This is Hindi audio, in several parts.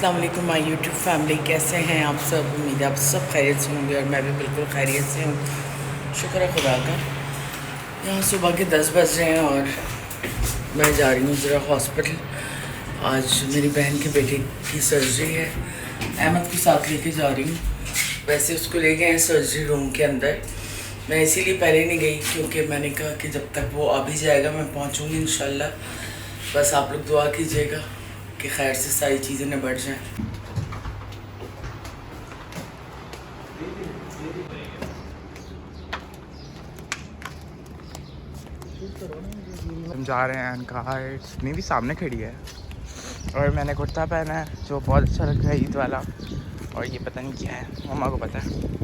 अस्सलाम वालेकुम माय यूट्यूब फैमिली, कैसे हैं आप सब। उम्मीद है आप सब खैरियत से होंगे और मैं भी बिल्कुल खैरियत से हूँ। शुक्र है खुदा का। यहाँ सुबह के 10 बज रहे हैं और मैं जा रही हूँ ज़रा हॉस्पिटल। आज मेरी बहन के बेटे की सर्जरी है। अहमद को साथ लेके जा रही हूँ। वैसे उसको ले गए हैं सर्जरी रूम के अंदर। मैं इसीलिए पहले नहीं गई क्योंकि मैंने कहा कि जब तक वो आ भी जाएगा मैं पहुँचूँगी इंशाल्लाह। बस आप लोग दुआ कीजिएगा कि खैर से सारी चीज़ें निबट जाएँ। हम जा रहे हैं एंड कहा मेरी सामने खड़ी है और मैंने कुर्ता पहना है जो बहुत अच्छा लग रहा है ईद वाला। और ये पता नहीं क्या है, मम्मा को पता है।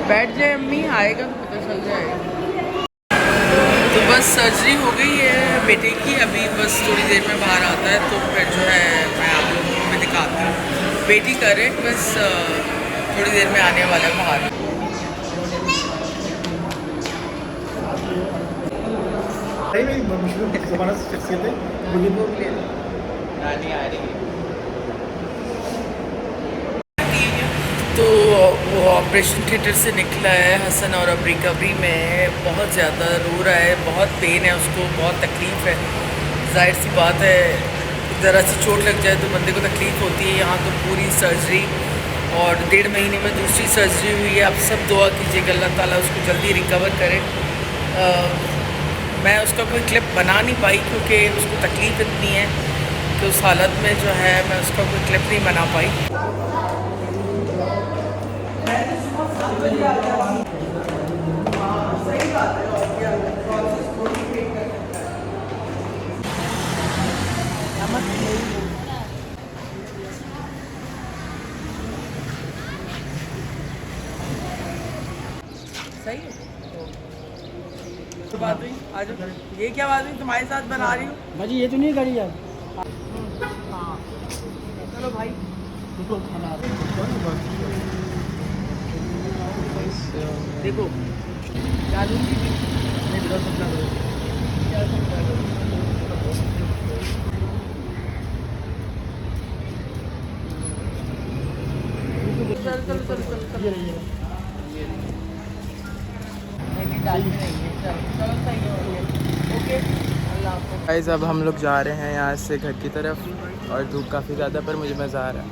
बैठ जाए अम्मी, आएगा तो पता चल जाएगा। तो बस सर्जरी हो गई है बेटे की, अभी बस थोड़ी देर में बाहर आता है तो फिर जो है मैं आप लोगों को भी दिखाती हूँ। बेटी करेक्ट, बस थोड़ी देर में आने वाला है बाहर। तो वो ऑपरेशन थिएटर से निकला है हसन और अब रिकवरी में है। बहुत ज़्यादा रो रहा है, बहुत पेन है उसको, बहुत तकलीफ़ है। जाहिर सी बात है, ज़रा सी चोट लग जाए तो बंदे को तकलीफ़ होती है। यहाँ तो पूरी सर्जरी और 1.5 महीने में दूसरी सर्जरी हुई है। आप सब दुआ कीजिएगा अल्लाह ताला उसको जल्दी रिकवर करे। मैं उसका कोई क्लिप बना नहीं पाई क्योंकि उसको तकलीफ़ इतनी है कि उस हालत में जो है मैं उसका कोई क्लिप नहीं बना पाई। सही बात है। और क्या आ जाओ। ये क्या बात है, तुम्हारे साथ बना रही हूँ। भाजी ये तो नहीं करी यार। हाँ चलो भाई। देखो क्या लूँगी, चल चल चल चल चल। नहीं डाल नहीं है, चलो सही है, ओके अल्लाह हाफ़िज़। गाइस अब हम लोग जा रहे हैं यहाँ से घर की तरफ और धूप काफ़ी ज़्यादा पर मुझे मज़ा आ रहा है।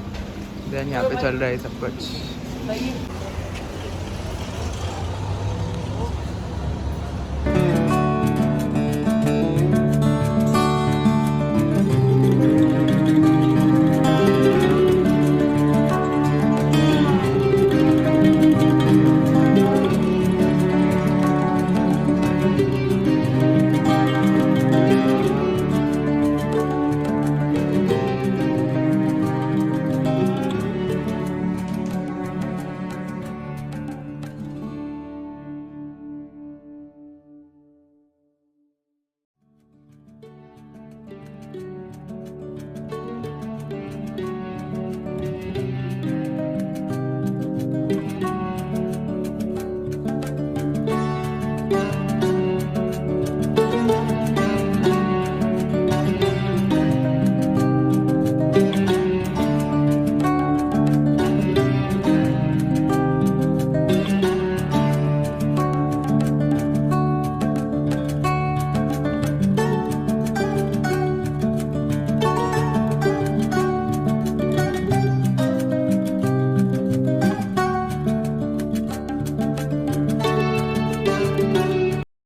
देन यहाँ पे चल रहा है सब कुछ। सही है।